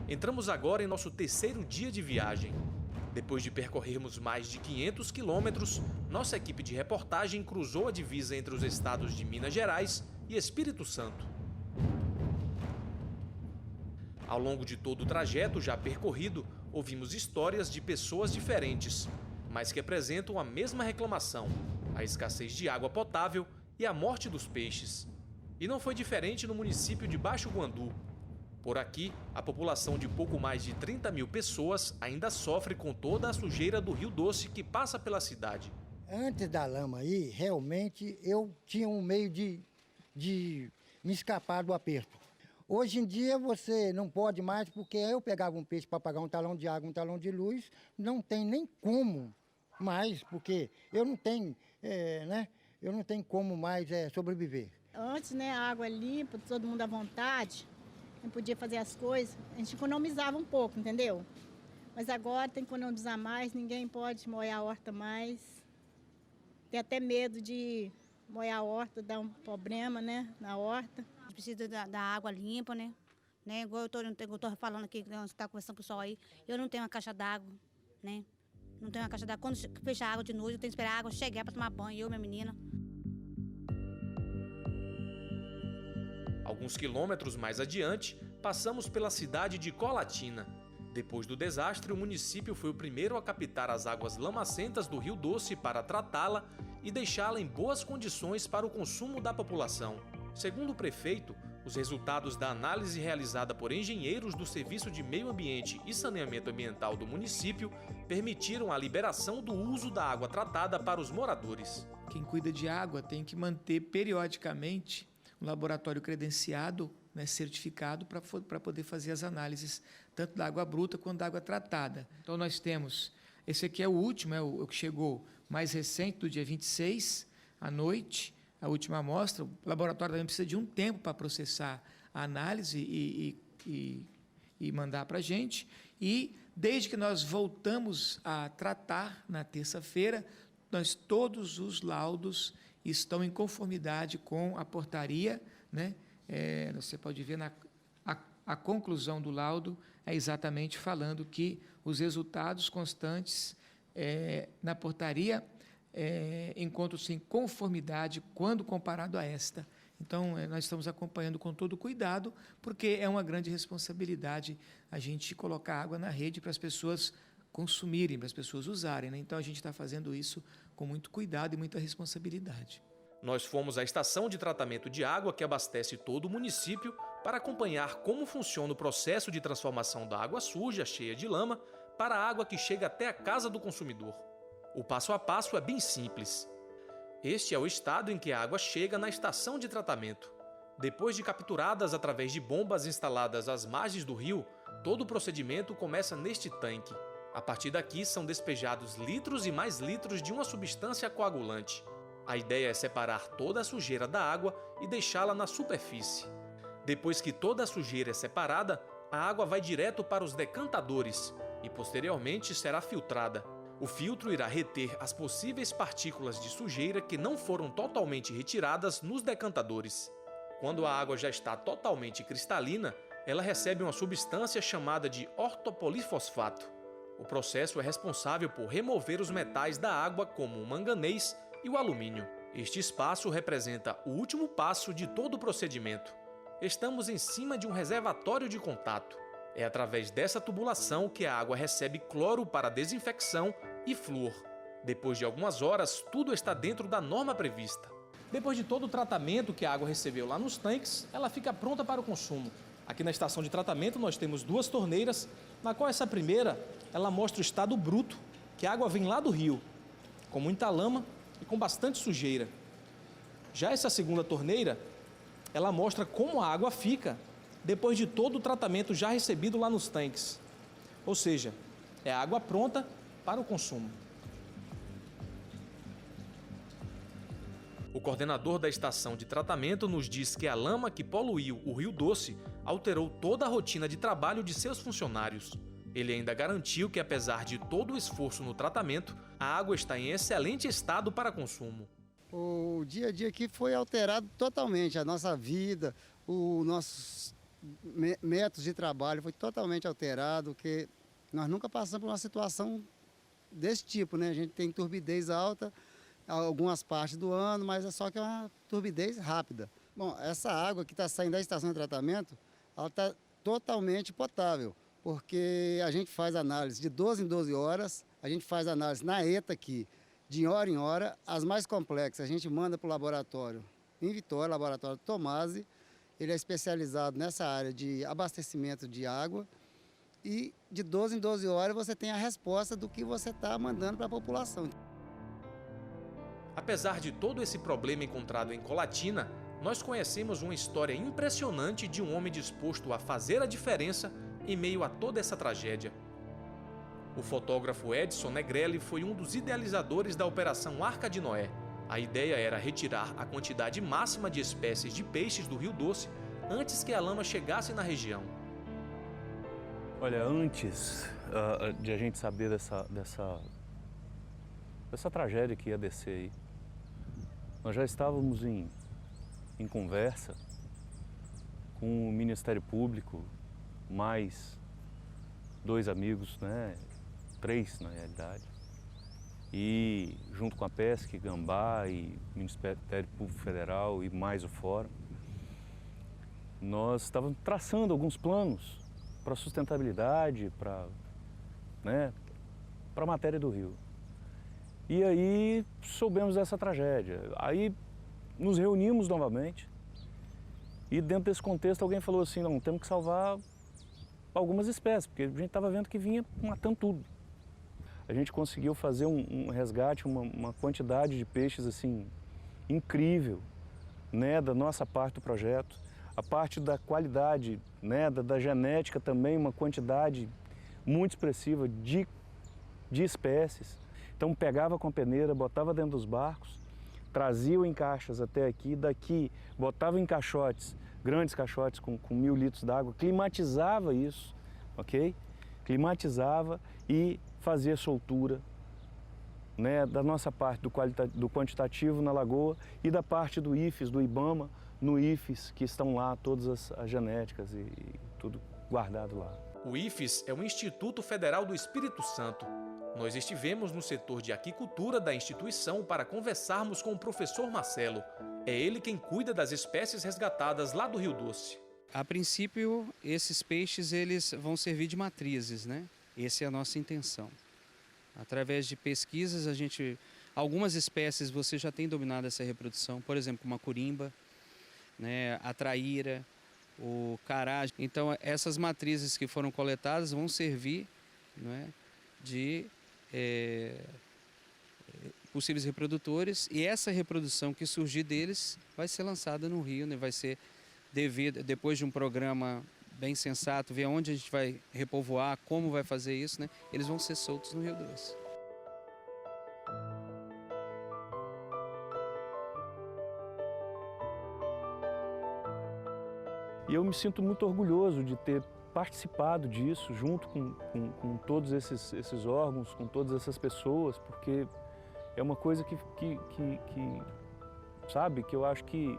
Entramos agora em nosso terceiro dia de viagem. Depois de percorrermos mais de 500 quilômetros, nossa equipe de reportagem cruzou a divisa entre os estados de Minas Gerais e Espírito Santo. Ao longo de todo o trajeto já percorrido, ouvimos histórias de pessoas diferentes, mas que apresentam a mesma reclamação: a escassez de água potável e a morte dos peixes. E não foi diferente no município de Baixo Guandu. Por aqui, a população de pouco mais de 30 mil pessoas ainda sofre com toda a sujeira do Rio Doce que passa pela cidade. Antes da lama aí, realmente eu tinha um meio de me escapar do aperto. Hoje em dia você não pode mais, porque eu pegava um peixe para pagar um talão de água, um talão de luz, não tem nem como mais, porque eu não tenho, eu não tenho como mais sobreviver. Antes, a água limpa, todo mundo à vontade, não podia fazer as coisas, a gente economizava um pouco, entendeu? Mas agora tem que economizar mais, ninguém pode molhar a horta mais. Tem até medo de molhar a horta, dar um problema, na horta. A gente precisa da água limpa, né? Igual eu tô falando aqui, você está conversando com o pessoal aí, eu não tenho uma caixa d'água, né? Não tenho uma caixa d'água. Quando fecha a água de noite, eu tenho que esperar a água chegar para tomar banho, eu e minha menina. Alguns quilômetros mais adiante, passamos pela cidade de Colatina. Depois do desastre, o município foi o primeiro a captar as águas lamacentas do Rio Doce para tratá-la e deixá-la em boas condições para o consumo da população. Segundo o prefeito, os resultados da análise realizada por engenheiros do Serviço de Meio Ambiente e Saneamento Ambiental do município permitiram a liberação do uso da água tratada para os moradores. Quem cuida de água tem que manter periodicamente um laboratório credenciado, certificado, para poder fazer as análises tanto da água bruta quanto da água tratada. Então nós temos, esse aqui é o último, o que chegou mais recente, do dia 26, à noite, a última amostra. O laboratório também precisa de um tempo para processar a análise e mandar para a gente. E desde que nós voltamos a tratar na terça-feira, todos os laudos estão em conformidade com a portaria, você pode ver a conclusão do laudo é exatamente falando que os resultados constantes na portaria encontram-se em conformidade quando comparado a esta. Então, nós estamos acompanhando com todo cuidado, porque é uma grande responsabilidade a gente colocar água na rede para as pessoas consumirem, para as pessoas usarem. Então, a gente está fazendo isso com muito cuidado e muita responsabilidade. Nós fomos à estação de tratamento de água que abastece todo o município para acompanhar como funciona o processo de transformação da água suja, cheia de lama, para a água que chega até a casa do consumidor. O passo a passo é bem simples. Este é o estado em que a água chega na estação de tratamento. Depois de capturadas através de bombas instaladas às margens do rio, todo o procedimento começa neste tanque. A partir daqui são despejados litros e mais litros de uma substância coagulante. A ideia é separar toda a sujeira da água e deixá-la na superfície. Depois que toda a sujeira é separada, a água vai direto para os decantadores e posteriormente será filtrada. O filtro irá reter as possíveis partículas de sujeira que não foram totalmente retiradas nos decantadores. Quando a água já está totalmente cristalina, ela recebe uma substância chamada de ortopolifosfato. O processo é responsável por remover os metais da água, como o manganês e o alumínio. Este espaço representa o último passo de todo o procedimento. Estamos em cima de um reservatório de contato. É através dessa tubulação que a água recebe cloro para desinfecção e flúor. Depois de algumas horas, tudo está dentro da norma prevista. Depois de todo o tratamento que a água recebeu lá nos tanques, ela fica pronta para o consumo. Aqui na estação de tratamento nós temos duas torneiras, na qual essa primeira ela mostra o estado bruto, que a água vem lá do rio, com muita lama e com bastante sujeira. Já essa segunda torneira, ela mostra como a água fica depois de todo o tratamento já recebido lá nos tanques. Ou seja, é a água pronta para o consumo. O coordenador da estação de tratamento nos diz que a lama que poluiu o Rio Doce alterou toda a rotina de trabalho de seus funcionários. Ele ainda garantiu que, apesar de todo o esforço no tratamento, a água está em excelente estado para consumo. O dia a dia aqui foi alterado totalmente, a nossa vida, o nosso métodos de trabalho foi totalmente alterado, que nós nunca passamos por uma situação desse tipo, né? A gente tem turbidez alta algumas partes do ano, mas é só que é uma turbidez rápida. Bom, essa água que está saindo da estação de tratamento, ela está totalmente potável, porque a gente faz análise de 12 em 12 horas, a gente faz análise na ETA aqui, de hora em hora. As mais complexas a gente manda para o laboratório em Vitória, laboratório Tomasi. Ele é especializado nessa área de abastecimento de água e de 12 em 12 horas você tem a resposta do que você está mandando para a população. Apesar de todo esse problema encontrado em Colatina, nós conhecemos uma história impressionante de um homem disposto a fazer a diferença em meio a toda essa tragédia. O fotógrafo Edson Negrelli foi um dos idealizadores da Operação Arca de Noé. A ideia era retirar a quantidade máxima de espécies de peixes do Rio Doce antes que a lama chegasse na região. Olha, antes de a gente saber dessa tragédia que ia descer aí, nós já estávamos em conversa com o Ministério Público, mais 2 amigos, né? 3 na realidade, e junto com a PESC, Gambá e Ministério Público Federal e mais o Fórum, nós estávamos traçando alguns planos para sustentabilidade, para a matéria do rio. E aí soubemos dessa tragédia. Aí nos reunimos novamente e dentro desse contexto alguém falou assim, não, temos que salvar algumas espécies, porque a gente estava vendo que vinha matando tudo. A gente conseguiu fazer um resgate, uma quantidade de peixes assim incrível, né, da nossa parte do projeto. A parte da qualidade, né, da genética também, uma quantidade muito expressiva de espécies. Então pegava com a peneira, botava dentro dos barcos, trazia em caixas até aqui, daqui botava em caixotes, grandes caixotes com 1000 litros d'água, climatizava isso, ok? Climatizava e fazia soltura, né, da nossa parte do quantitativo na lagoa e da parte do IFES, do IBAMA, no IFES, que estão lá todas as genéticas e tudo guardado lá. O IFES é o Instituto Federal do Espírito Santo. Nós estivemos no setor de aquicultura da instituição para conversarmos com o professor Marcelo. É ele quem cuida das espécies resgatadas lá do Rio Doce. A princípio, esses peixes eles vão servir de matrizes, né? Essa é a nossa intenção. Através de pesquisas, algumas espécies você já tem dominado essa reprodução, por exemplo, como a corimba, né, a traíra, o cará. Então, essas matrizes que foram coletadas vão servir, né, de possíveis reprodutores, e essa reprodução que surgir deles vai ser lançada no rio, né, vai ser depois de um programa bem sensato, ver onde a gente vai repovoar, como vai fazer isso, né, eles vão ser soltos no Rio Doce. E eu me sinto muito orgulhoso de ter participado disso junto com todos esses órgãos, com todas essas pessoas, porque é uma coisa que sabe, que eu acho que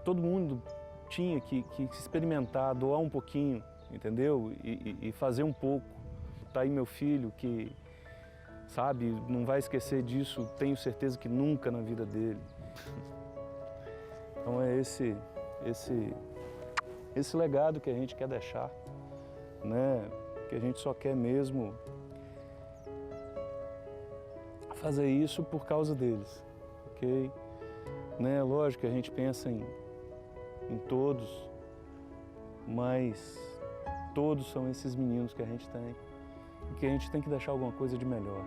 todo mundo tinha que experimentar, doar um pouquinho, entendeu? E fazer um pouco. Tá aí meu filho que, sabe, não vai esquecer disso, tenho certeza que nunca na vida dele. Então é esse legado que a gente quer deixar, né? Que a gente só quer mesmo fazer isso por causa deles, ok? Né? Lógico que a gente pensa em todos, mas todos são esses meninos que a gente tem e que a gente tem que deixar alguma coisa de melhor.